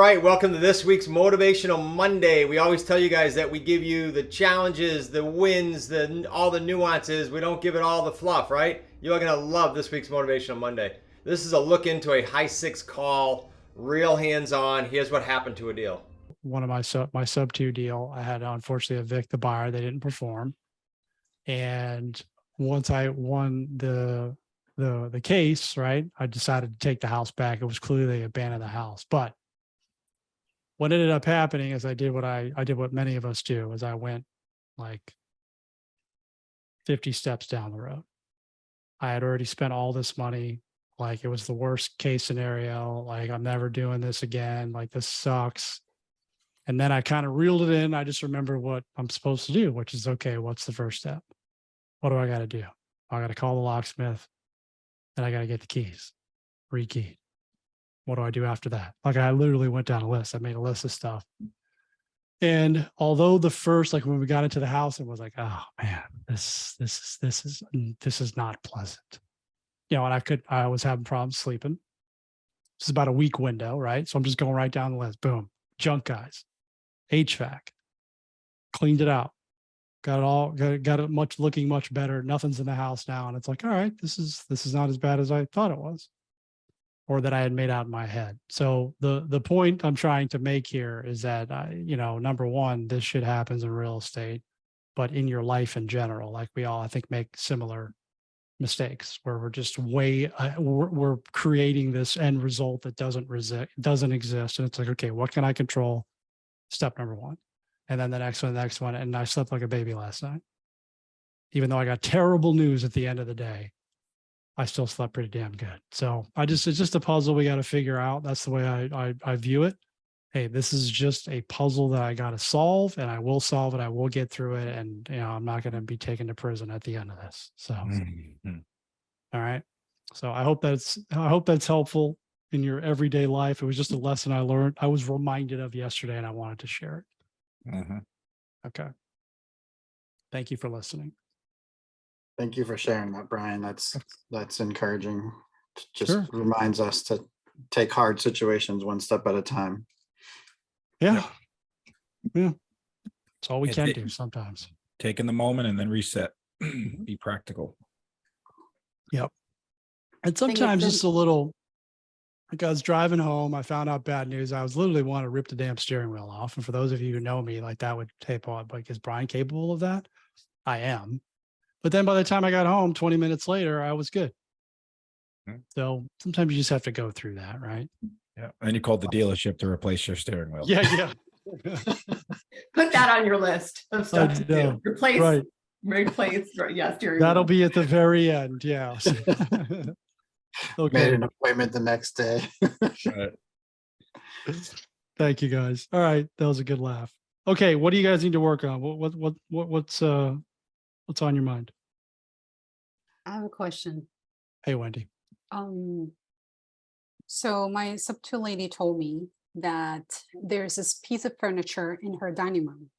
right, welcome to this week's Motivational Monday. We always tell you guys that we give you the challenges, the wins, all the nuances. We don't give it all the fluff, right? You're going to love this week's Motivational Monday. This is a look into a high six call, real hands-on. Here's what happened to a deal. One of my sub two deal, I had to unfortunately evict the buyer. They didn't perform. And once I won the case, right, I decided to take the house back. It was clearly they abandoned the house. But what ended up happening is I did what many of us do, is I went like 50 steps down the road. I had already spent all this money. Like, it was the worst case scenario. Like, I'm never doing this again. Like, this sucks. And then I kind of reeled it in. I just remember what I'm supposed to do, which is, okay, what's the first step? What do I got to do? I got to call the locksmith, and I got to get the keys, rekeyed. What do I do after that? Like, I literally went down a list. I made a list of stuff. And although the first, like when we got into the house, it was like, oh man, this is not pleasant. You know, and I was having problems sleeping. This is about a week window, right? So I'm just going right down the list. Boom. Junk guys, HVAC, cleaned it out, got it looking much better. Nothing's in the house now. And it's like, all right, this is not as bad as I thought it was, or that I had made out in my head. So the point I'm trying to make here is that, number one, this shit happens in real estate, but in your life in general, like we all, I think, make similar mistakes where we're just we're creating this end result that doesn't exist. And it's like, okay, what can I control? Step number one. And then the next one. And I slept like a baby last night. Even though I got terrible news at the end of the day, I still slept pretty damn good. So it's just a puzzle we got to figure out. That's the way I view it. Hey, this is just a puzzle that I got to solve, and I will solve it. I will get through it. And, I'm not going to be taken to prison at the end of this. So, All right. So I hope that's helpful in your everyday life. It was just a lesson I learned. I was reminded of yesterday, and I wanted to share it. Mm-hmm. Okay. Thank you for listening. Thank you for sharing that, Brian. That's encouraging. Just Sure. reminds us to take hard situations one step at a time. Yeah. Yeah. It's all we Yeah, can do sometimes. Take in the moment and then reset. Be practical. Yep. And sometimes just a little, like, I was driving home, I found out bad news. I was literally want to rip the damn steering wheel off. And for those of you who know me, like, that would tape on. Like, is Brian capable of that? I am. But then by the time I got home, 20 minutes later, I was good. So sometimes you just have to go through that, right? Yeah. And you called the dealership to replace your steering wheel. Yeah. Put that on your list of stuff to do. Replace, steering That'll wheel. be at the very end. Yeah. Okay. Made an appointment the next day. Right. Thank you, guys. All right. That was a good laugh. Okay. What do you guys need to work on? What's on your mind? I have a question. Hey, Wendy. So my sub two lady told me that there's this piece of furniture in her dining room.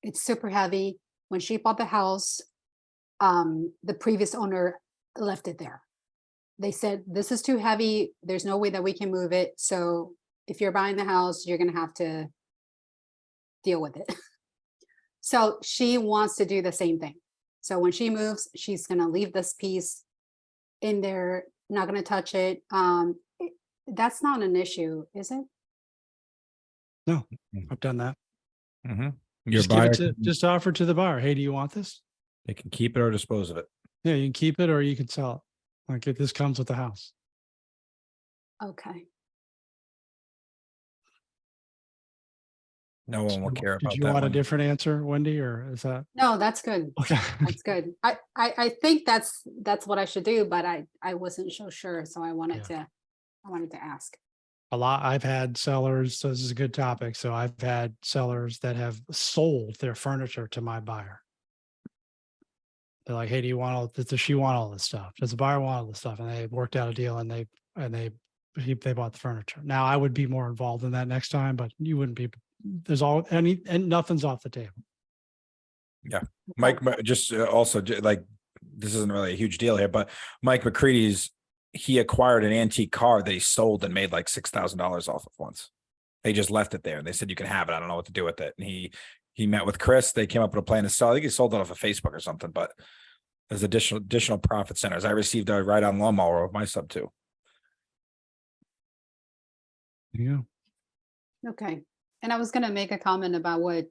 It's super heavy. When she bought the house, the previous owner left it there. They said, this is too heavy. There's no way that we can move it. So if you're buying the house, you're going to have to deal with it. So she wants to do the same thing. So when she moves, she's going to leave this piece in there, not going to touch it. That's not an issue, is it? No, I've done that. Mm-hmm. Your Just buyer, just offer to the buyer. Hey, do you want this? they can keep it or dispose of it. Yeah, you can keep it or you can sell it. Like, this comes with the house. Okay. No one will care about Did you that want a one. different answer, Wendy, or is that No, that's good. okay? That's good. I think that's what I should do, but I wasn't so sure. So I wanted to ask. I've had sellers, so this is a good topic. So I've had sellers that have sold their furniture to my buyer. They're like, hey, does she want all this stuff? Does the buyer want all this stuff? And they worked out a deal and they bought the furniture. Now I would be more involved in that next time, but you wouldn't be. And nothing's off the table. Yeah. Mike, just also, like, this isn't really a huge deal here, but Mike McCready's he acquired an antique car that he sold and made like $6,000 off of once. They just left it there. They said, you can have it. I don't know what to do with it. And he met with Chris. They came up with a plan to sell. I think he sold it off of Facebook or something, but there's additional profit centers. I received a ride-on lawnmower of my sub too. Yeah. Okay. And I was going to make a comment about what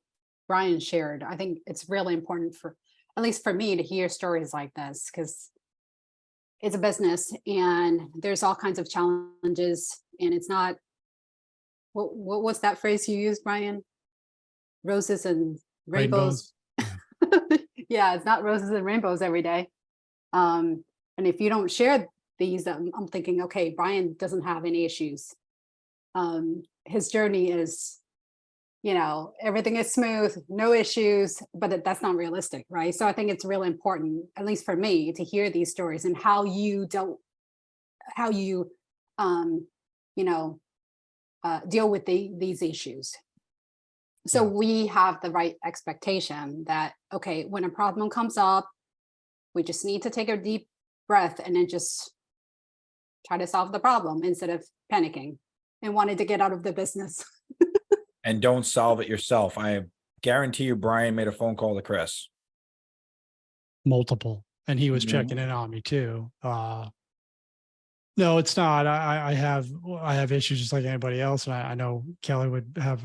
Brian shared. I think it's really important for, at least for me, to hear stories like this, because it's a business and there's all kinds of challenges, and it's not, what was that phrase you used, Brian? Roses and rainbows. Yeah, it's not roses and rainbows every day. And if you don't share these, I'm thinking, okay, Brian doesn't have any issues. His journey is, everything is smooth, no issues, but that's not realistic, right? So I think it's really important, at least for me, to hear these stories and how you deal with these issues. So we have the right expectation that, okay, when a problem comes up, we just need to take a deep breath and then just try to solve the problem instead of panicking and wanting to get out of the business. And don't solve it yourself. I guarantee you, Brian made a phone call to Chris. Multiple. And he was checking in on me too. No, it's not. I have issues just like anybody else. And I know Kelly would have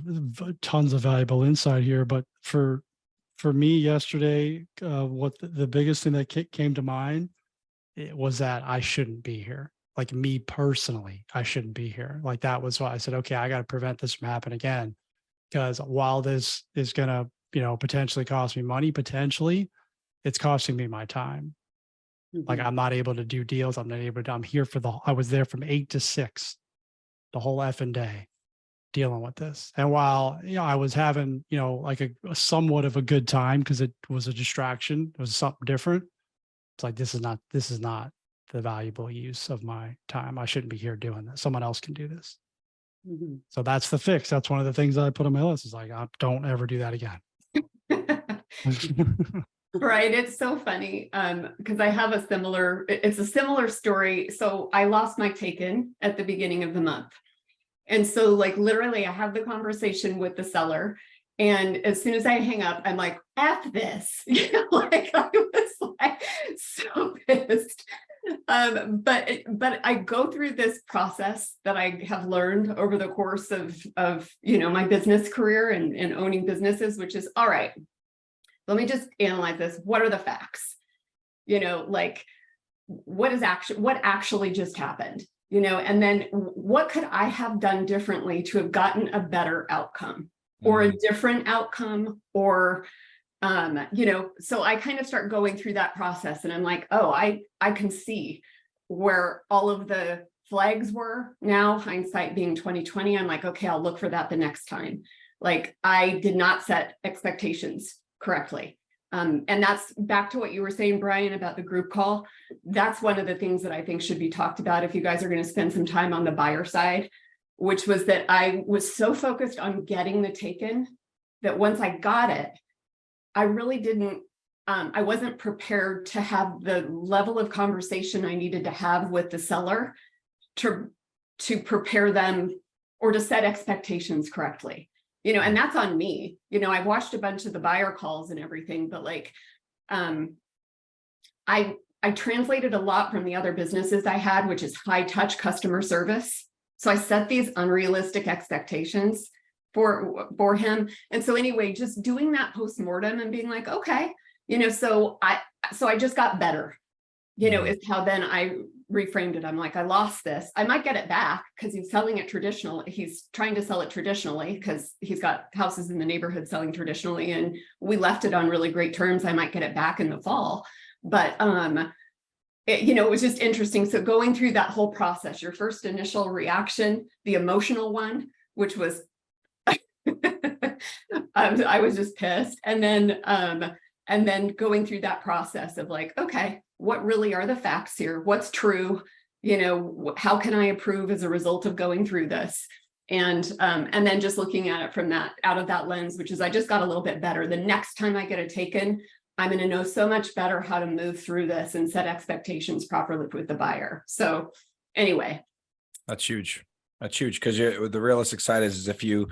tons of valuable insight here, but for me yesterday, what the biggest thing that came to mind, it was that I shouldn't be here. Like me personally, I shouldn't be here. Like that was why I said, okay, I got to prevent this from happening again. Because while this is going to, potentially cost me money, potentially, it's costing me my time. Like I'm not able to do deals. I'm not able to, I was there from 8 to 6, the whole effing day dealing with this. And while, I was having, like a somewhat of a good time because it was a distraction. It was something different. It's like, this is not the valuable use of my time. I shouldn't be here doing this. Someone else can do this. So that's the fix. That's one of the things that I put on my list. Is like, don't ever do that again. Right. It's so funny. Because I have it's a similar story. So I lost my take-in at the beginning of the month. And so like literally I have the conversation with the seller. And as soon as I hang up, I'm like, F this, like I was like so pissed. But I go through this process that I have learned over the course of my business career and owning businesses, which is, all right, let me just analyze this. What are the facts? Like what actually just happened? And then what could I have done differently to have gotten a better outcome or a different outcome or so I kind of start going through that process and I'm like, oh, I can see where all of the flags were. Now, hindsight being 2020, I'm like, okay, I'll look for that the next time. Like I did not set expectations correctly. And that's back to what you were saying, Brian, about the group call. That's one of the things that I think should be talked about if you guys are going to spend some time on the buyer side, which was that I was so focused on getting the take-in that once I got it, I really didn't, I wasn't prepared to have the level of conversation I needed to have with the seller to prepare them or to set expectations correctly, and that's on me. I've watched a bunch of the buyer calls and everything, but like, I translated a lot from the other businesses I had, which is high touch customer service. So I set these unrealistic expectations for him. And so anyway, just doing that postmortem and being like, okay, so I just got better, is how then I reframed it. I'm like, I lost this. I might get it back because he's selling it traditional. He's trying to sell it traditionally because he's got houses in the neighborhood selling traditionally. And we left it on really great terms. I might get it back in the fall, but it was just interesting. So going through that whole process, your first initial reaction, the emotional one, which was I was just pissed. And then going through that process of like, okay, what really are the facts here? What's true? How can I improve as a result of going through this? And then just looking at it from out of that lens, which is I just got a little bit better. The next time I get a take-in, I'm going to know so much better how to move through this and set expectations properly with the buyer. So anyway. That's huge. That's huge, because the realistic side is if you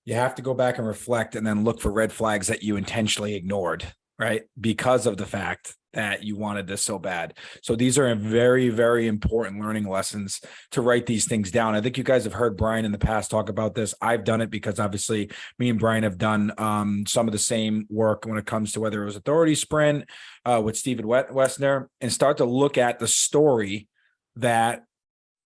have to go back and reflect and then look for red flags that you intentionally ignored, right? Because of the fact that you wanted this so bad. So these are very, very important learning lessons to write these things down. I think you guys have heard Brian in the past talk about this. I've done it because obviously me and Brian have done some of the same work when it comes to whether it was Authority Sprint with Steven Westner, and start to look at the story that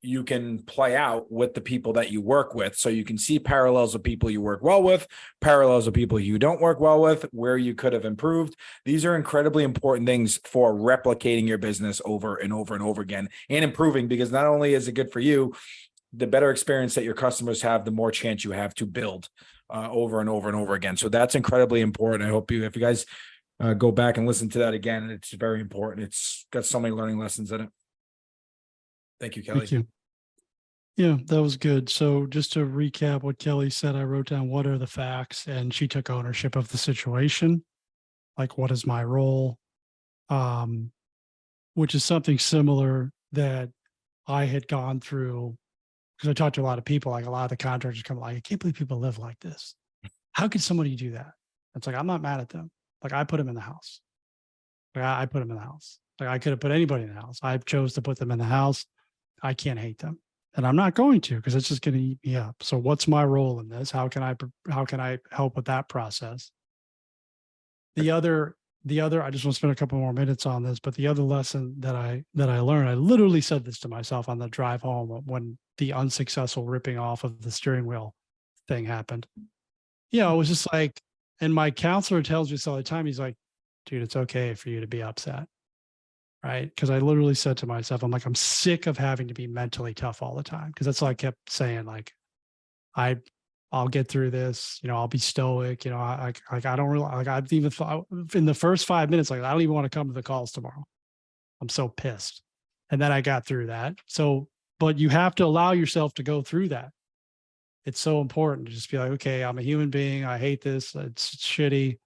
you can play out with the people that you work with. So you can see parallels of people you work well with, parallels of people you don't work well with, where you could have improved. These are incredibly important things for replicating your business over and over and over again and improving, because not only is it good for you, the better experience that your customers have, the more chance you have to build over and over and over again. So that's incredibly important. I hope if you guys go back and listen to that again, it's very important. It's got so many learning lessons in it. Thank you, Kelly. Thank you. Yeah, that was good. So just to recap what Kelly said, I wrote down what are the facts, and she took ownership of the situation. Like, what is my role? Which is something similar that I had gone through, because I talked to a lot of people, like a lot of the contractors come like, I can't believe people live like this. How could somebody do that? It's like, I'm not mad at them. Like, I put them in the house. Like, I put them in the house. Like, I could have put anybody in the house. I chose to put them in the house. I can't hate them. And I'm not going to, because it's just going to eat me up. So what's my role in this? How can I help with that process? The other, I just want to spend a couple more minutes on this, but the other lesson that I learned, I literally said this to myself on the drive home when the unsuccessful ripping off of the steering wheel thing happened. Yeah, it was just like, and my counselor tells me this all the time. He's like, dude, it's okay for you to be upset. Right. Because I literally said to myself, I'm like, I'm sick of having to be mentally tough all the time. Because that's all I kept saying. Like, I'll get through this. You know, I'll be stoic. You know, I don't really, like, I've even thought in the first 5 minutes, like, I don't even want to come to the calls tomorrow. I'm so pissed. And then I got through that. So, but you have to allow yourself to go through that. It's so important to just be like, okay, I'm a human being. I hate this. It's shitty.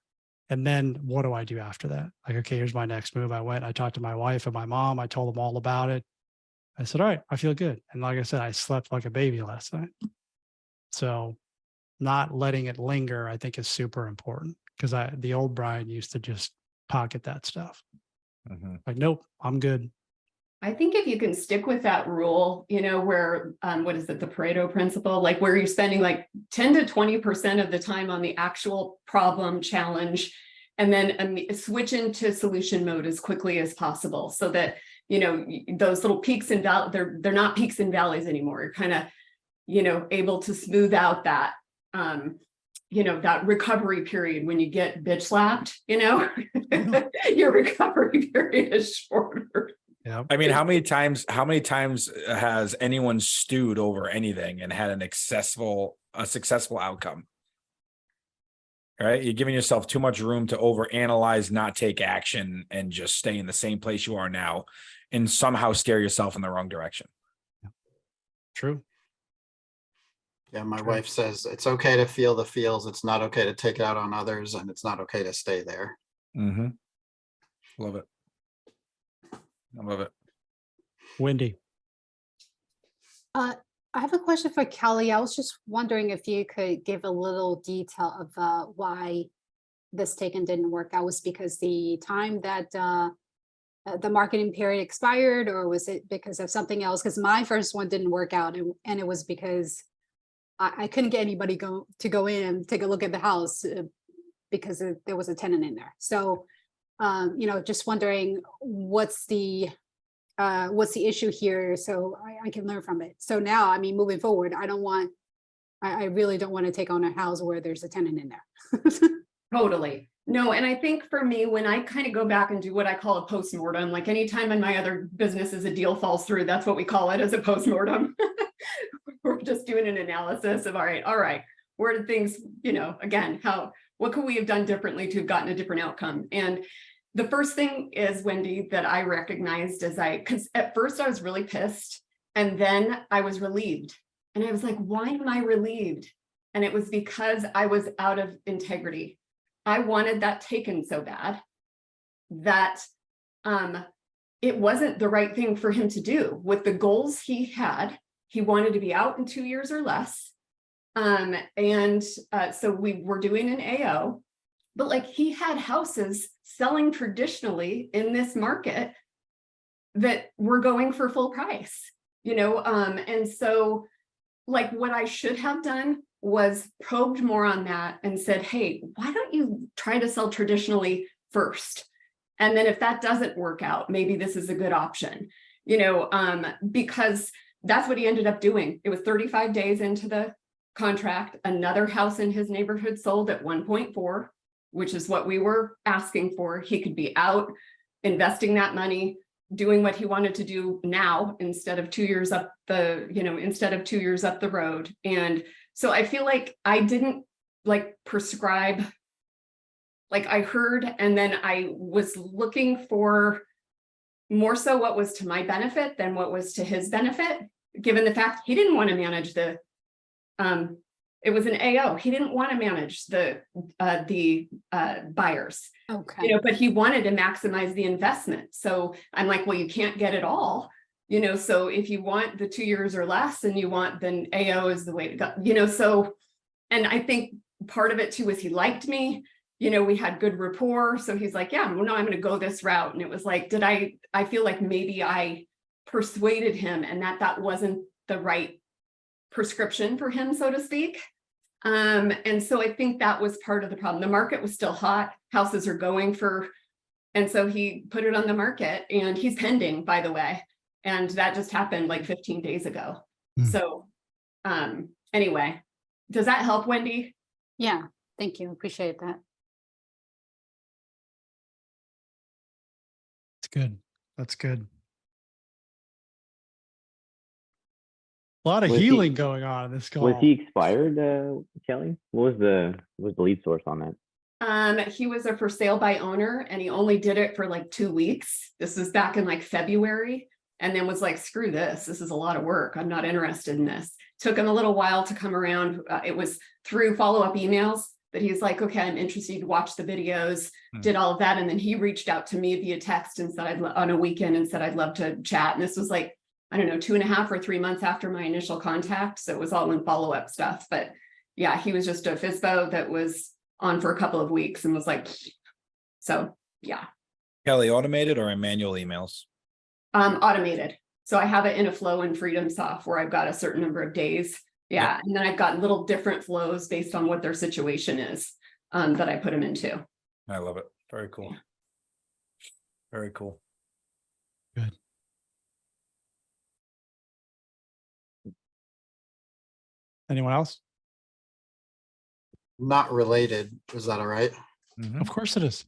And then what do I do after that? Like, okay, here's my next move. I talked to my wife and my mom. I told them all about it. I said, all right, I feel good. And like I said, I slept like a baby last night. So not letting it linger, I think, is super important, because the old Brian used to just pocket that stuff. Mm-hmm. Like, nope, I'm good. I think if you can stick with that rule, you know, where, what is it, the Pareto principle, like where you're spending like 10 to 20% of the time on the actual problem challenge, and then switch into solution mode as quickly as possible, so that, you know, those little peaks and valleys, they're not peaks and valleys anymore. You're kind of, you know, able to smooth out that, you know, that recovery period when you get bitch slapped, you know, your recovery period is shorter. Yeah. I mean, how many times has anyone stewed over anything and had a successful outcome? Right? You're giving yourself too much room to overanalyze, not take action, and just stay in the same place you are now and somehow steer yourself in the wrong direction. True. Yeah, my wife says it's okay to feel the feels. It's not okay to take it out on others, and it's not okay to stay there. Mm-hmm. Love it. I love it. Wendy. I have a question for Kelly. I was just wondering if you could give a little detail of why this take-in didn't work out. Was because the time that the marketing period expired, or was it because of something else? Because my first one didn't work out, and it was because I couldn't get anybody to go in and take a look at the house because there was a tenant in there. So, you know, just wondering what's the issue here, so I can learn from it. So now, I mean, moving forward, I really don't want to take on a house where there's a tenant in there. Totally. No, and I think for me, when I kind of go back and do what I call a postmortem, like anytime in my other businesses a deal falls through, that's what we call it, as a postmortem. We're just doing an analysis of, all right, where did things, you know, again, what could we have done differently to have gotten a different outcome? And the first thing is, Wendy, that I recognized because at first I was really pissed, and then I was relieved. And I was like, why am I relieved? And it was because I was out of integrity. I wanted that taken so bad that it wasn't the right thing for him to do with the goals he had He wanted to be out in 2 years or less. So we were doing an AO, but like he had houses selling traditionally in this market that were going for full price, and so like what I should have done was probed more on that and said, hey, why don't you try to sell traditionally first? And then if that doesn't work out, maybe this is a good option, because that's what he ended up doing. It was 35 days into the contract. Another house in his neighborhood sold at 1.4, which is what we were asking for. He could be out investing that money, doing what he wanted to do now instead of 2 years up the road. And so I feel like I didn't like prescribe, like I heard, and then I was looking for more so what was to my benefit than what was to his benefit, given the fact he didn't want to manage it was an AO. He didn't want to manage the buyers, Okay. but he wanted to maximize the investment. So I'm like, well, you can't get it all, so if you want the 2 years or less and you want, then AO is the way to go, so, and I think part of it too was he liked me, we had good rapport. So he's like, yeah, well, no, I'm going to go this route. And it was like, I feel like maybe I persuaded him and that wasn't the right prescription for him, so to speak. And so I think that was part of the problem. The market was still hot. Houses are going for, and so he put it on the market and he's pending, by the way. And that just happened like 15 days ago. So anyway, does that help, Wendy? Yeah, thank you. Appreciate that. It's good. That's good. A lot of Was he- healing going on in this call. Was he expired, Kelly? What was the lead source on that? He was a for sale by owner and he only did it for like 2 weeks. This was back in like February, and then was like, screw this. This is a lot of work. I'm not interested in this. Took him a little while to come around. It was through follow-up emails that he's like, okay, I'm interested to watch the videos, did all of that. And then he reached out to me via text and said, on a weekend, and said, I'd love to chat. And this was like, I don't know, 2.5 or 3 months after my initial contact. So it was all in follow-up stuff. But yeah, he was just a FISBO that was on for a couple of weeks and was like, so yeah. Kelly, automated or in manual emails? Automated. So I have it in a flow in FreedomSoft where I've got a certain number of days. Yeah. Yep. And then I've got little different flows based on what their situation is that I put them into. I love it. Very cool. Very cool. Good. Anyone else? Not related. Is that all right? Mhm. Of course it is.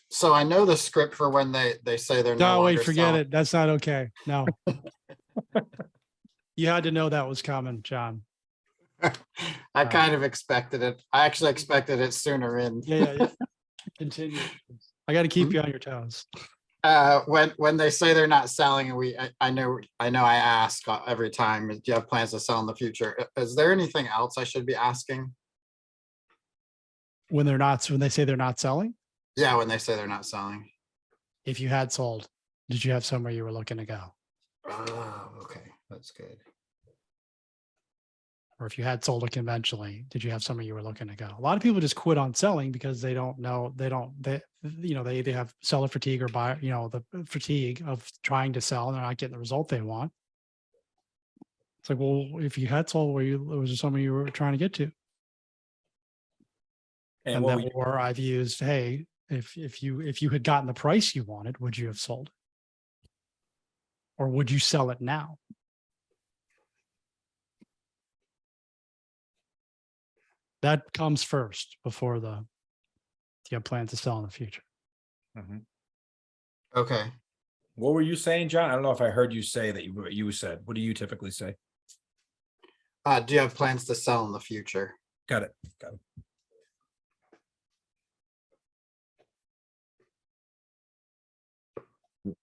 So I know the script for when they say they're no No, wait, longer forget selling. it. That's not okay. No. You had to know that was coming, John. I kind of expected it. I actually expected it sooner in. Yeah. Continue. I got to keep you on your toes. When they say they're not selling, and I know I ask every time, do you have plans to sell in the future? Is there anything else I should be asking? When they say they're not selling, Yeah, when they say they're not selling. if you had sold, did you have somewhere you were looking to go? Oh, okay, that's good. Or if you had sold it conventionally, did you have somewhere you were looking to go? A lot of people just quit on selling because they don't know, they either have seller fatigue or buy, the fatigue of trying to sell and they're not getting the result they want. It's like, well, if you had sold, was there somewhere you were trying to get to? And what then, or I've used, hey, if you had gotten the price you wanted, would you have sold it? Or would you sell it now? That comes first before you have plans to sell in the future. Mhm. Okay. What were you saying, John? I don't know if I heard you say that you said. What do you typically say? Do you have plans to sell in the future? Got it.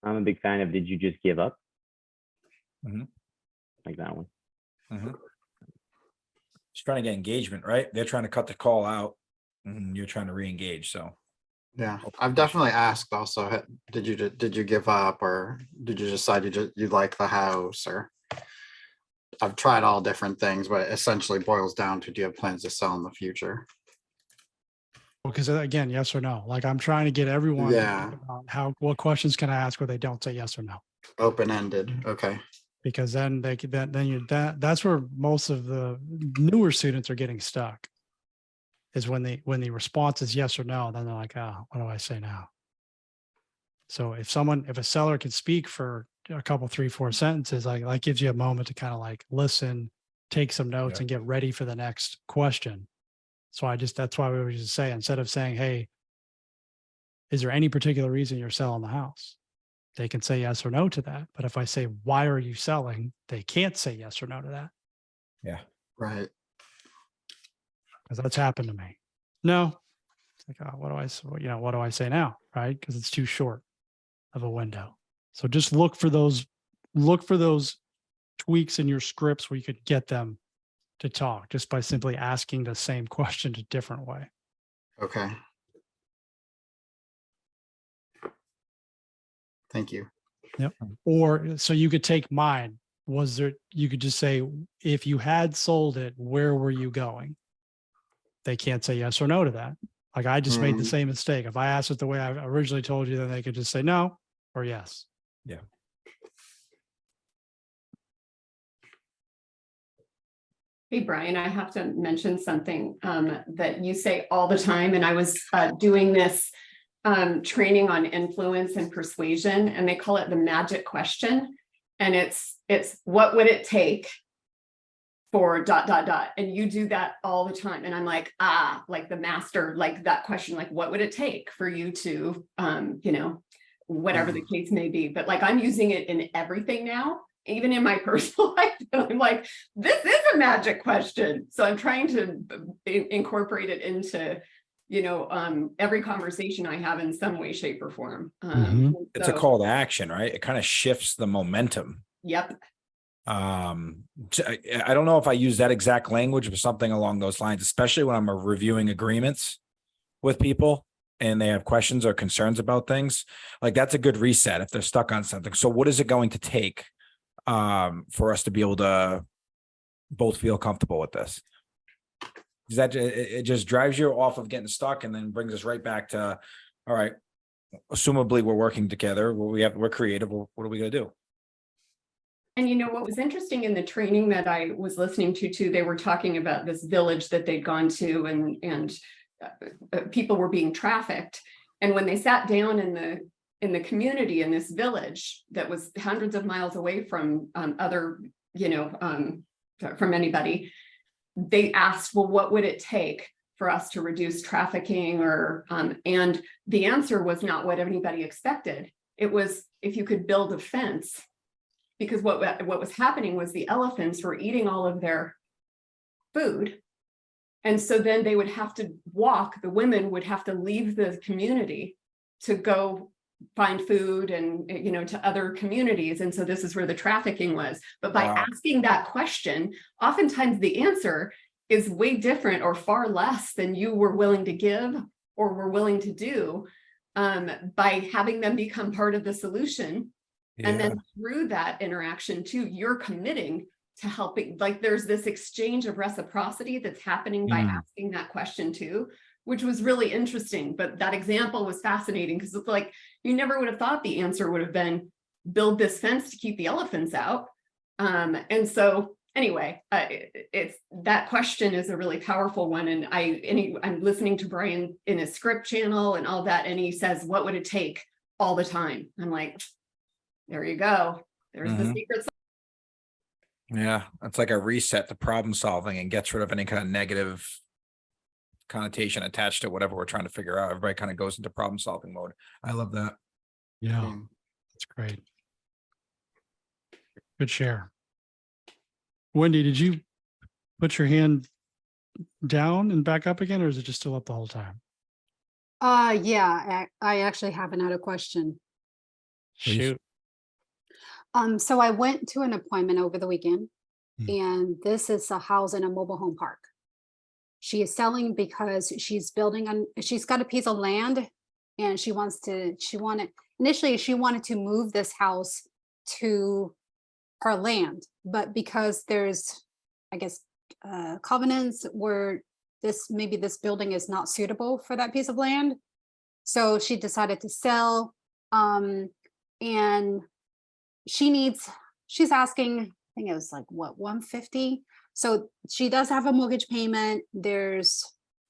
I'm a big fan of Did You Just Give Up? Mhm. Like that one. Just trying to get engagement, right? They're trying to cut the call out and you're trying to re-engage. So Yeah, I've definitely asked also, did you give up, or did you decide you like the house, or I've tried all different things, but it essentially boils down to, do you have plans to sell in the future? Because again, yes or no. Like I'm trying to get everyone to Yeah. think about what questions can I ask where they don't say yes or no. Open-ended. Okay. Because then they could that's where most of the newer students are getting stuck. Is when the response is yes or no, then they're like, oh, what do I say now? So if a seller can speak for a couple, 3, 4 sentences, like gives you a moment to kind of like listen, take some notes, Yeah. and get ready for the next question. So that's why we always just say, instead of saying, hey, is there any particular reason you're selling the house? They can say yes or no to that. But if I say, why are you selling? They can't say yes or no to that. Yeah. Right. Because that's happened to me. No. It's like, oh, what do I say now? Right? Because it's too short of a window. So just look for those tweaks in your scripts where you could get them to talk just by simply asking the same question a different way. Okay. Thank you. Yep. Or so you could take mine. You could just say, if you had sold it, where were you going? They can't say yes or no to that. Like I just made the same mistake. If I asked it the way I originally told you, then they could just say no or yes. Yeah. Hey, Brian, I have to mention something that you say all the time. And I was doing this training on influence and persuasion, and they call it the magic question. And it's what would it take for ... And you do that all the time. And I'm like, like the master, like that question, like, what would it take for you to, whatever the case may be. But like, I'm using it in everything now, even in my personal life. And I'm like, this is a magic question. So I'm trying to incorporate it into, every conversation I have in some way, shape, or form. It's a call to action, right? It kind of shifts the momentum. Yep. I don't know if I use that exact language, but something along those lines, especially when I'm reviewing agreements with people and they have questions or concerns about things. Like that's a good reset if they're stuck on something. So what is it going to take for us to be able to both feel comfortable with this? Is that it just drives you off of getting stuck and then brings us right back to, all right, assumably we're working together, we're creative, what are we going to do? And what was interesting in the training that I was listening to too, they were talking about this village that they'd gone to, and people were being trafficked. And when they sat down in the community in this village that was hundreds of miles away from from anybody, they asked, well, what would it take for us to reduce trafficking? And the answer was not what anybody expected. It was, if you could build a fence. Because what was happening was the elephants were eating all of their food. And so then they would have to walk, the women would have to leave the community to go find food and, to other communities. And so this is where the trafficking was. But by asking that question, oftentimes the answer is way different or far less than you were willing to give or were willing to do, by having them become part of the solution. And then through that interaction too, you're committing to helping. Like there's this exchange of reciprocity that's happening by asking that question too, which was really interesting. But that example was fascinating because it's like, you never would have thought the answer would have been build this fence to keep the elephants out. And so anyway, it's that question is a really powerful one. And I'm listening to Brian in his script channel and all that. And he says, what would it take all the time? I'm like, there you go. There's the secret. Yeah, it's like a reset to problem solving and gets rid of any kind of negative connotation attached to whatever we're trying to figure out. Everybody kind of goes into problem solving mode. I love that. Yeah, that's great. Good share. Wendy, did you put your hand down and back up again, or is it just still up the whole time? Yeah, I actually have another question. Shoot. So I went to an appointment over the weekend, and this is a house in a mobile home park. She is selling because she's she's got a piece of land, and initially she wanted to move this house to her land, but because there's, I guess, covenants where maybe this building is not suitable for that piece of land. So she decided to sell, and she's asking, I think it was like what, 150. So she does have a mortgage payment. There's,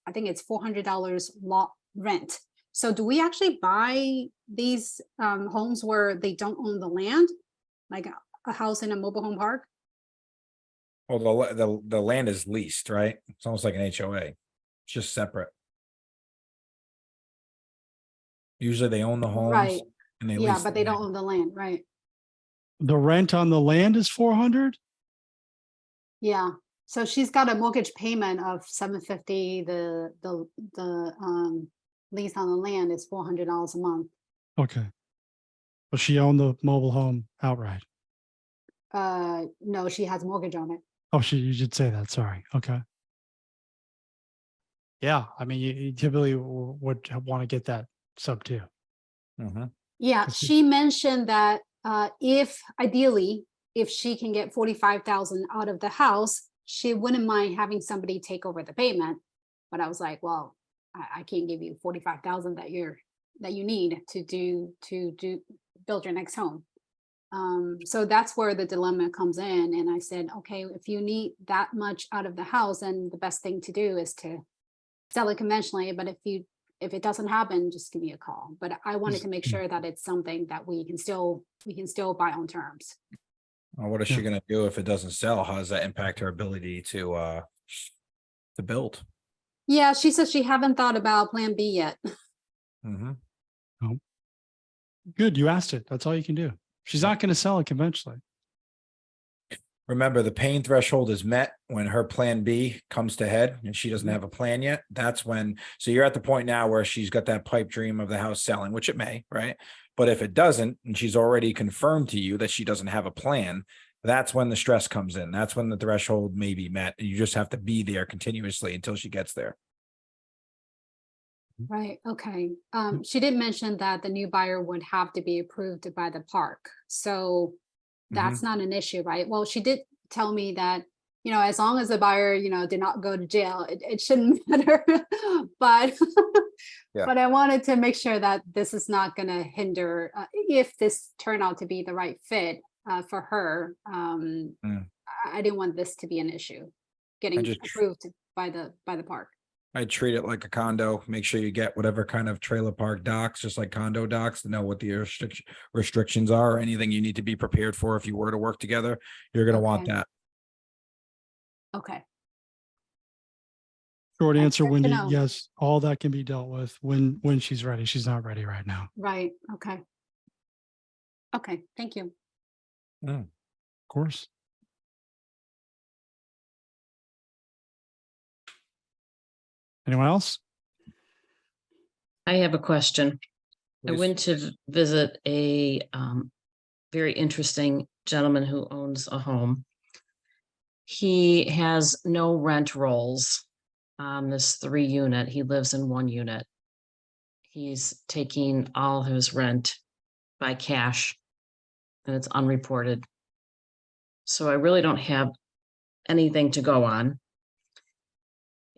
I think it's $400 lot rent. So do we actually buy these homes where they don't own the land, like a house in a mobile home park? Well, the land is leased, right? It's almost like an HOA. It's just separate. Usually they own the homes. Right. And they Yeah, lease but the they don't land. own the land, right? The rent on the land is 400? Yeah. So she's got a mortgage payment of 750. The lease on the land is $400 a month. Okay. But she owned the mobile home outright. No, she has mortgage on it. Oh, you did say that. Sorry. Okay. Yeah. I mean, you typically would want to get that sub two. Mhm. Yeah, Okay. she mentioned that if ideally, if she can get 45,000 out of the house, she wouldn't mind having somebody take over the payment. But I was like, well, I can't give you 45,000 that you need to build your next home. So that's where the dilemma comes in. And I said, okay, if you need that much out of the house, then the best thing to do is to sell it conventionally. But if it doesn't happen, just give me a call. But I wanted to make sure that it's something that we can still buy on terms. Well, what is she gonna do if it doesn't sell? How does that impact her ability to build? Yeah, she says she haven't thought about plan B yet. Mm-hmm. Good. You asked it. That's all you can do. She's not going to sell it conventionally. Remember, the pain threshold is met when her plan B comes to head and she doesn't have a plan yet. That's when, so you're at the point now where she's got that pipe dream of the house selling, which it may, right? But if it doesn't, and she's already confirmed to you that she doesn't have a plan, that's when the stress comes in. That's when the threshold may be met. And you just have to be there continuously until she gets there. Right, okay. She did mention that the new buyer would have to be approved by the park. So that's not an issue, right? Well, she did tell me that, as long as the buyer, did not go to jail, it shouldn't matter. But Yeah. but I wanted to make sure that this is not going to hinder, if this turned out to be the right fit for her. I didn't want this to be an issue, getting approved by the park. I treat it like a condo. Make sure you get whatever kind of trailer park docs, just like condo docs, to know what the restrictions are, or anything you need to be prepared for if you were to work together. You're going to want Okay. that. Okay. Short That's answer, good to Wendy, know. yes, all that can be dealt with when she's ready. She's not ready right now. Right, okay. Okay, thank you. Of course. Anyone else? I have a question. I Please. went to visit a very interesting gentleman who owns a home. He has no rent rolls on this 3-unit. He lives in 1 unit. He's taking all his rent by cash and it's unreported. So I really don't have anything to go on.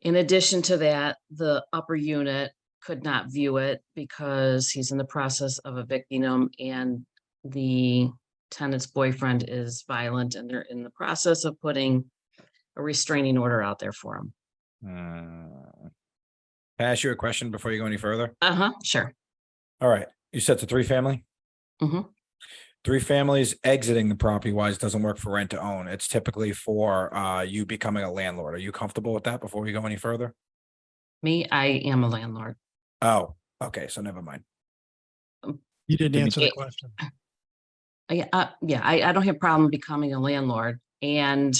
In addition to that, the upper unit could not view it because he's in the process of evicting him and the tenant's boyfriend is violent and they're in the process of putting a restraining order out there for him. Can I ask you a question before you go any further? Sure. All right. You said it's a 3-family? Mhm. 3 families exiting the property wise doesn't work for rent to own. It's typically for you becoming a landlord. Are you comfortable with that before we go any further? Me, I am a landlord. Oh, okay. So never mind. You didn't Give me- answer the question. Yeah, I don't have a problem becoming a landlord. And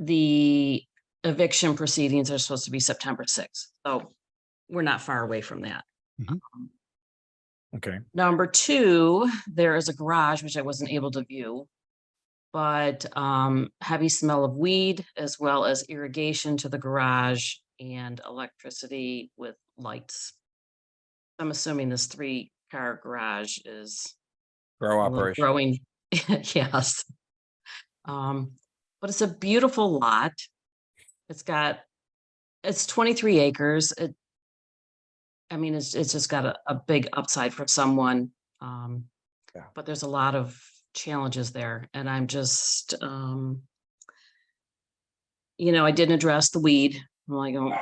the eviction proceedings are supposed to be September 6th. So we're not far away from that. Okay. Number 2, there is a garage, which I wasn't able to view, but heavy smell of weed, as well as irrigation to the garage and electricity with lights. I'm assuming this 3-car garage is Grow a little operation. Yes. But it's a beautiful lot. It's 23 acres. It's just got a big upside for someone. Yeah. But there's a lot of challenges there. And I'm just, I didn't address the weed. I'm like, oh,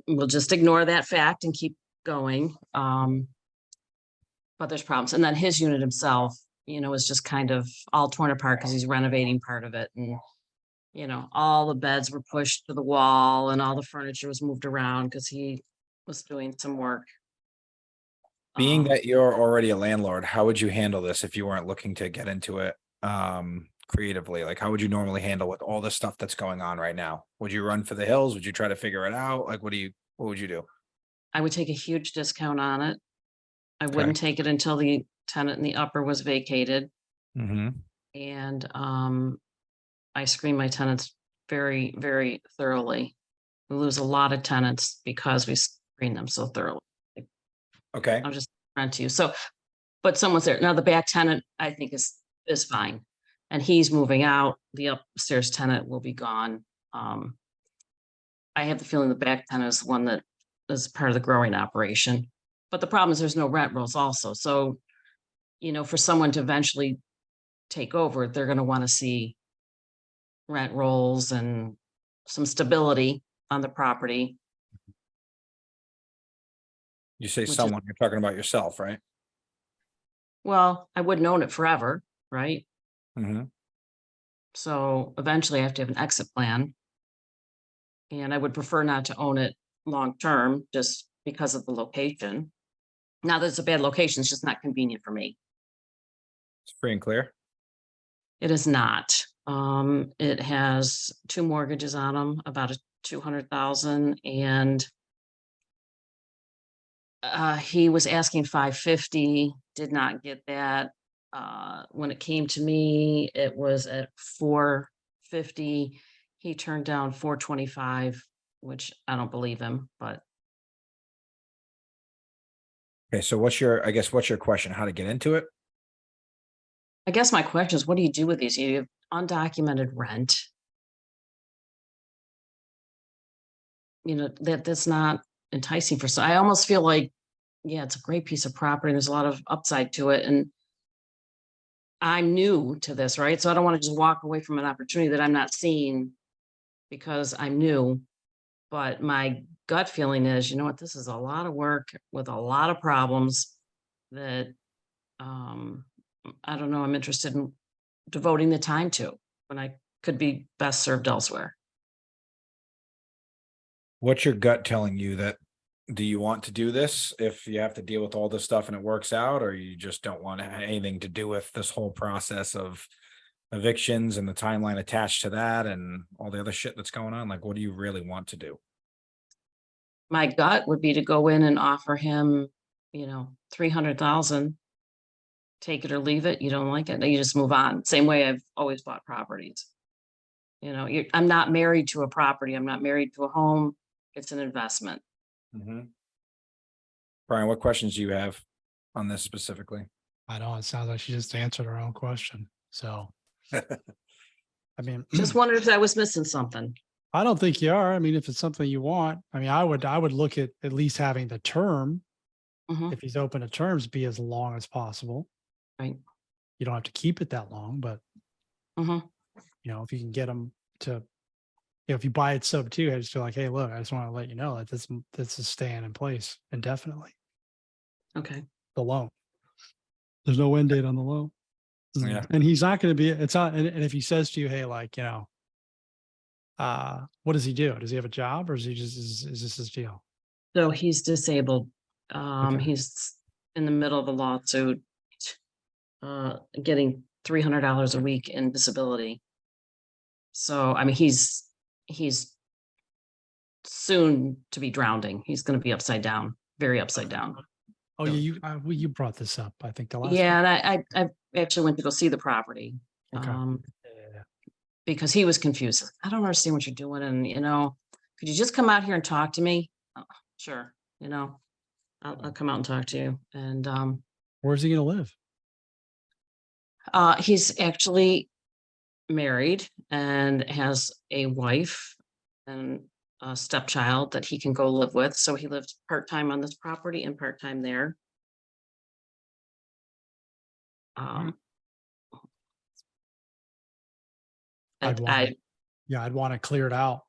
we'll just ignore that fact and keep going. But there's problems. And then his unit himself, is just kind of all torn apart because he's renovating part of it. And, all the beds were pushed to the wall and all the furniture was moved around because he was doing some work. Being that you're already a landlord, how would you handle this if you weren't looking to get into it creatively? Like, how would you normally handle with all the stuff that's going on right now? Would you run for the hills? Would you try to figure it out? Like, what would you do? I would take a huge discount on it. I wouldn't take it until the tenant in the upper was vacated. Mm-hmm. And I screen my tenants very, very thoroughly. We lose a lot of tenants because we screen them so thoroughly. Okay. I'll just rent to you. So, but someone's there. Now the back tenant, I think is fine. And he's moving out. The upstairs tenant will be gone. I have the feeling the back tenant is one that is part of the growing operation. But the problem is there's no rent rolls also. So, for someone to eventually take over, they're going to want to see rent rolls and some stability on the property. You say Which is- someone, you're talking about yourself, right? Well, I wouldn't own it forever, right? Mm-hmm. So eventually I have to have an exit plan. And I would prefer not to own it long-term just because of the location. Now that it's a bad location, it's just not convenient for me. It's free and clear. It is not. It has 2 mortgages on them, about a 200,000, and he was asking 550, did not get that. When it came to me, it was at 450. He turned down 425, which I don't believe him, but Okay. So what's your question? How to get into it? I guess my question is, what do you do with these? You have undocumented rent. That's not enticing for some. I almost feel like, yeah, it's a great piece of property. There's a lot of upside to it. And I'm new to this, right? So I don't want to just walk away from an opportunity that I'm not seeing because I'm new. But my gut feeling is, you know what, this is a lot of work with a lot of problems that I don't know, I'm interested in devoting the time to when I could be best served elsewhere. What's your gut telling you that? Do you want to do this if you have to deal with all this stuff and it works out, or you just don't want anything to do with this whole process of evictions and the timeline attached to that and all the other shit that's going on? Like, what do you really want to do? My gut would be to go in and offer him, 300,000, take it or leave it. You don't like it, you just move on. Same way I've always bought properties. I'm not married to a property. I'm not married to a home. It's an investment. Mm-hmm. Brian, what questions do you have on this specifically? I know it sounds like she just answered her own question. So, I mean, Just wondered if I was missing something. I don't think you are. I mean, if it's something you want, I would look at least having the term, Mhm. if he's open to terms, be as long as possible. Right. You don't have to keep it that long, but Mhm. if you can get them to, if you buy it sub 2, I just feel like, hey, look, I just want to let you know that this is staying in place indefinitely. Okay. The loan. There's no end date on the loan. Yeah. And he's not going to be, it's not, and if he says to you, hey, like, what does he do? Does he have a job, or is he just, is this his deal? So he's disabled. Okay. He's in the middle of a lawsuit, getting $300 a week in disability. So, he's soon to be drowning. He's going to be upside down, very upside down. Oh yeah, you brought this up, I think the last Yeah, time. and I actually went to go see the property. Okay. Yeah. Because he was confused. I don't understand what you're doing. And, could you just come out here and talk to me? Oh, sure. I'll come out and talk to you. And Where's he going to live? He's actually married and has a wife and a stepchild that he can go live with. So he lives part-time on this property and part-time there. I'd want I, it. Yeah, I'd want to clear it out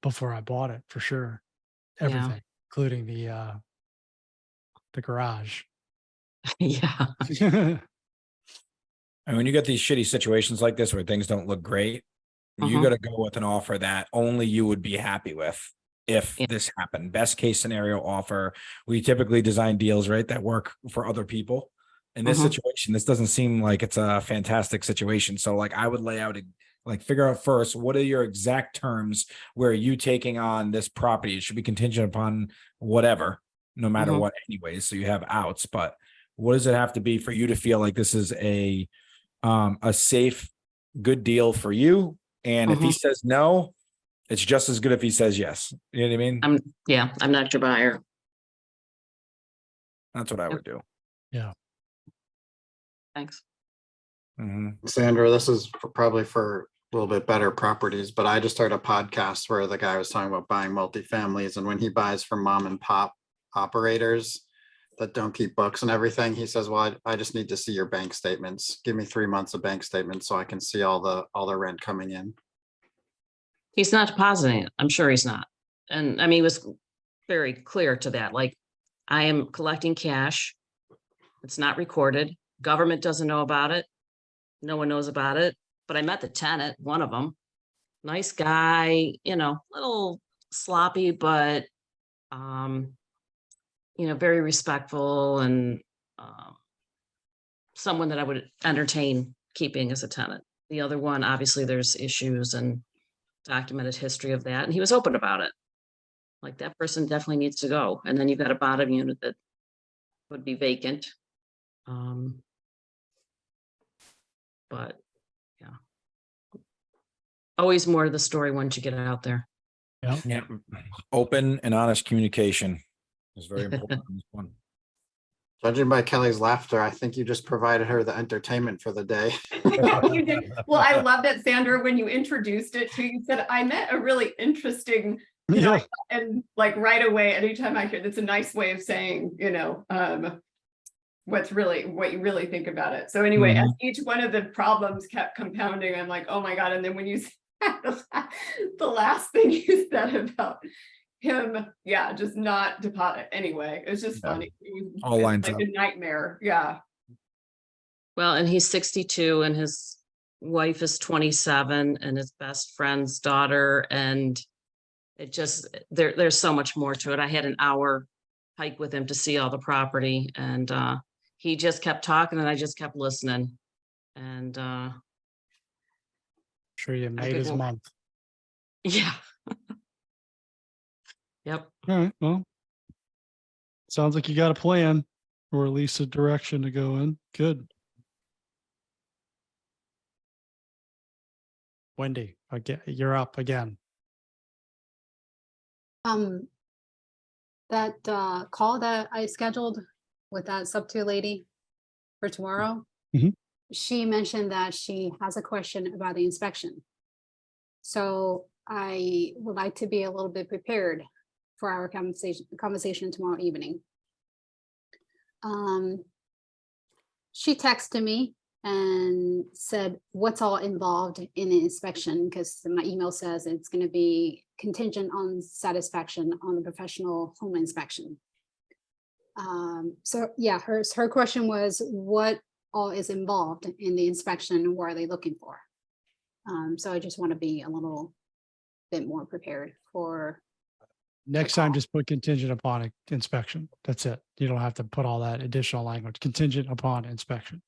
before I bought it for sure. Everything, including the garage. yeah, And when you get these shitty situations like this where things don't look great, you got to go with an offer that only you would be happy with if this happened. Best case scenario offer. We typically design deals, right, that work for other people. In this situation, this doesn't seem like it's a fantastic situation. So like I would lay out, like figure out first, what are your exact terms where you taking on this property? It should be contingent upon whatever, no matter what anyways. So you have outs, but what does it have to be for you to feel like this is a safe, good deal for you? And if he says no, it's just as good if he says yes. You know what I mean? I'm not your buyer. That's what I would do. Yeah. Thanks. Sandra, this is probably for a little bit better properties, but I just heard a podcast where the guy was talking about buying multifamilies, and when he buys from mom and pop operators that don't keep books and everything, he says, well, I just need to see your bank statements. Give me 3 months of bank statements so I can see all the rent coming in. He's not depositing it. I'm sure he's not. And I mean, he was very clear to that. Like, I am collecting cash. It's not recorded. Government doesn't know about it. No one knows about it. But I met the tenant, one of them. Nice guy, little sloppy, but very respectful and someone that I would entertain keeping as a tenant. The other one, obviously, there's issues and documented history of that. And he was open about it. Like, that person definitely needs to go. And then you've got a bottom unit that would be vacant. But yeah, always more to the story once you get out there. Yeah. Open and honest communication is very important on this one. Judging by Kelly's laughter, I think you just provided her the entertainment for the day. You did. Well, I loved it, Sandra, when you introduced it to, you said, I met a really interesting, and like right away, anytime I hear, that's a nice way of saying, what you really think about it. So anyway, as each one of the problems kept compounding, I'm like, oh my God. And then when you said the last thing you said about him, just not deposit anyway, it was just funny. It was all lines like up. a nightmare. Yeah. Well, and he's 62 and his wife is 27 and his best friend's daughter. And it just, there's so much more to it. I had an hour hike with him to see all the property, and he just kept talking and I just kept listening. And Sure, you made his month. Yeah. Yep. All right. Well, sounds like you got a plan, or at least a direction to go in. Good. Wendy, you're up again. That call that I scheduled with that sub 2 lady for tomorrow, she mentioned that she has a question about the inspection. So I would like to be a little bit prepared for our conversation tomorrow evening. She texted me and said what's all involved in the inspection, because my email says it's going to be contingent on satisfaction on the professional home inspection. So yeah, her question was what all is involved in the inspection, what are they looking for? So I just want to be a little bit more prepared for next time. Just put contingent upon inspection. That's it. You don't have to put all that additional language. Contingent upon inspection.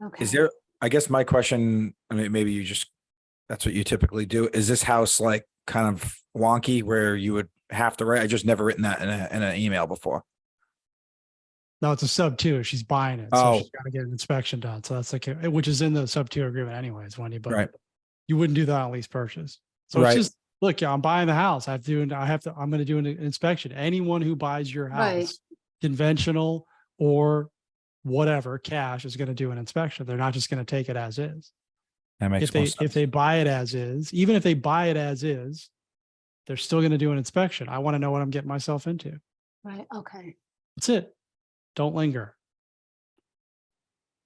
Okay. Is there, I guess my question, I mean, maybe that's what you typically do. Is this house like kind of wonky where you would have to write? I just never written that in an email before. No, it's a sub 2. She's buying it. So she's got to get an inspection done. So that's like, which is in the sub 2 agreement anyways, Wendy, but you wouldn't do that on lease purchase. So it's just, look, I'm buying the house. I'm going to do an inspection. Anyone who buys your house, conventional or whatever cash is going to do an inspection. They're not just going to take it as is. That makes more sense. If they buy it as is, even if they buy it as is, they're still going to do an inspection. I want to know what I'm getting myself into. Right, okay. That's it. Don't linger.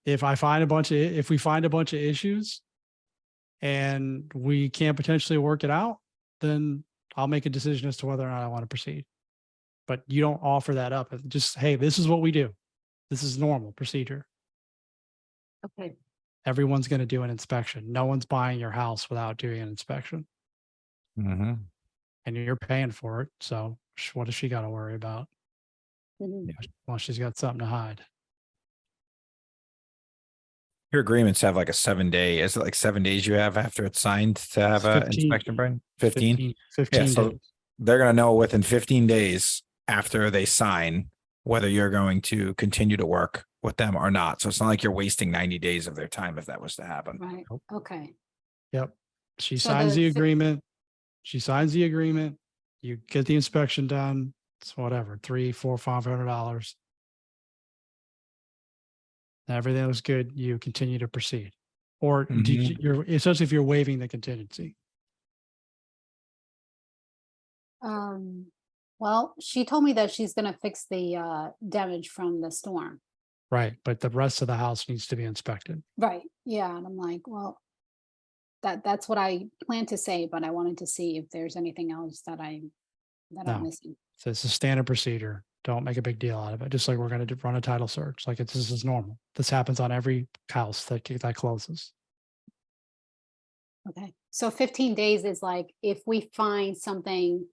If we find a bunch of issues and we can't potentially work it out, then I'll make a decision as to whether or not I want to proceed. But you don't offer that up. Just, hey, this is what we do. This is normal procedure. Okay. Everyone's going to do an inspection. No one's buying your house without doing an inspection. Mm-hmm. And you're paying for it. So what does she got to worry about? Mhm. Well, she's got something to hide. Your agreements have like a 7-day, is it like 7 days you have after it's signed to have It's an 15. inspection, Brian? 15? 15 so days. they're going to know within 15 days after they sign whether you're going to continue to work with them or not. So it's not like you're wasting 90 days of their time if that was to happen. Right, okay. Yep. She So signs the the agreement. She signs the agreement. You get the inspection done. It's whatever, $300, $400, $500. Everything looks good. You continue to proceed. Or you're essentially if you're waiving the contingency. Well, she told me that she's gonna fix the damage from the storm. Right. But the rest of the house needs to be inspected. Right, yeah, and I'm like, well, that's what I planned to say, but I wanted to see if there's anything else that I'm No. missing. So it's a standard procedure. Don't make a big deal out of it. Just like we're going to run a title search. Like this is normal. This happens on every house that closes. Okay, so 15 days is like if we find something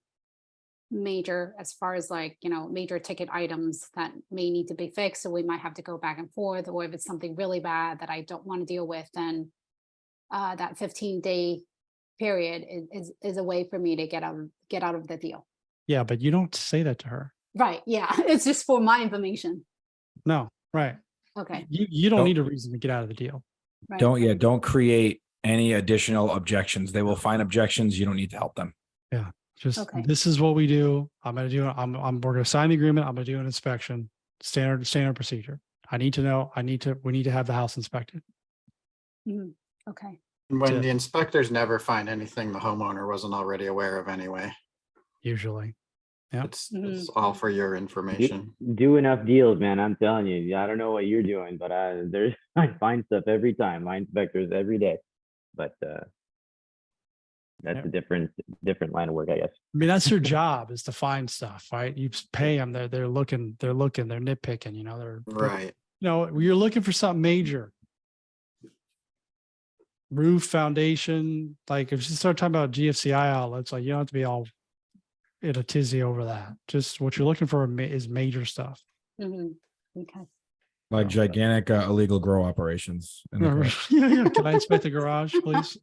major as far as like, major ticket items that may need to be fixed, so we might have to go back and forth, or if it's something really bad that I don't want to deal with, then that 15-day period is a way for me to get out of the deal. Yeah, but you don't say that to her. Right, yeah, it's just for my information. No, right. Okay, You don't Nope. need a reason to get out of the deal. right. Don't create any additional objections. They will find objections. You don't need to help them. Just Okay. this is what we do. We're going to sign the agreement. I'm going to do an inspection. Standard procedure. We need to have the house inspected. Mhm, okay, When it. the inspectors never find anything the homeowner wasn't already aware of anyway. Usually. Yeah. It's all for your information. Do enough deals, man. I'm telling you. I don't know what you're doing, but I find stuff every time. My inspectors every day. But that's Yeah. a different line of work, I guess. I mean, that's your job is to find stuff, right? You pay them. They're looking, they're nitpicking, Right. You're looking for something major. Roof, foundation, like if you start talking about GFCI outlets, like you don't have to be all in a tizzy over that. Just what you're looking for is major stuff. mhm, okay. Like gigantic illegal grow operations. Yeah. Can I inspect the garage, please?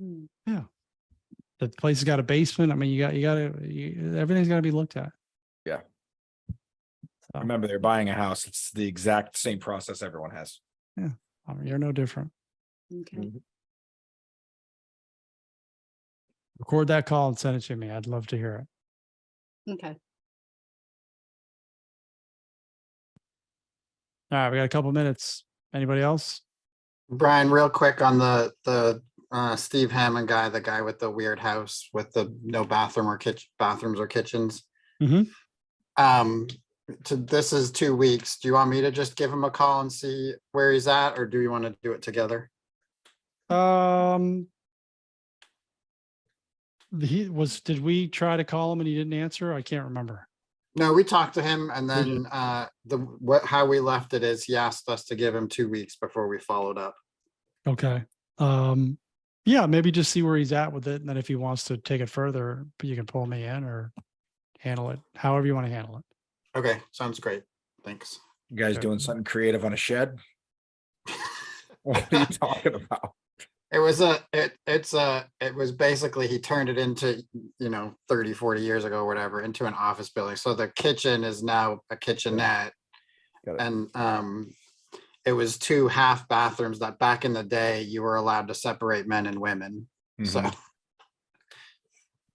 Mm. Yeah. The place has got a basement. I mean, everything's got to be looked at. Yeah. So, Remember, they're buying a house. It's the exact same process everyone has. I mean, you're no different. Okay, Record that call and send it to me. I'd love to hear it. okay. All right, we got a couple minutes. Anybody else? Brian, real quick on the Steve Hammond guy, the guy with the weird house with the no bathrooms or kitchens. Mhm. This is 2 weeks. Do you want me to just give him a call and see where he's at, or do you want to do it together? Did we try to call him and he didn't answer? I can't remember. No, we talked to him, and We did. then how we left it is he asked us to give him 2 weeks before we followed up. Okay. Yeah, maybe just see where he's at with it. And then if he wants to take it further, you can pull me in or handle it however you want to handle it. Okay, sounds great. Thanks. You guys Okay. doing something creative on a shed? What are you talking about? It was basically, he turned it into, 30, 40 years ago, or whatever, into an office building. So the kitchen is now a kitchenette. Got it. And it was 2 half bathrooms that back in the day you were allowed to separate men and women. So Mhm.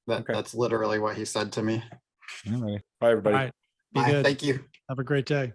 Okay. that's literally what he said to me. All right. Bye, everybody. All right. Be Bye, good. thank you. Have a great day.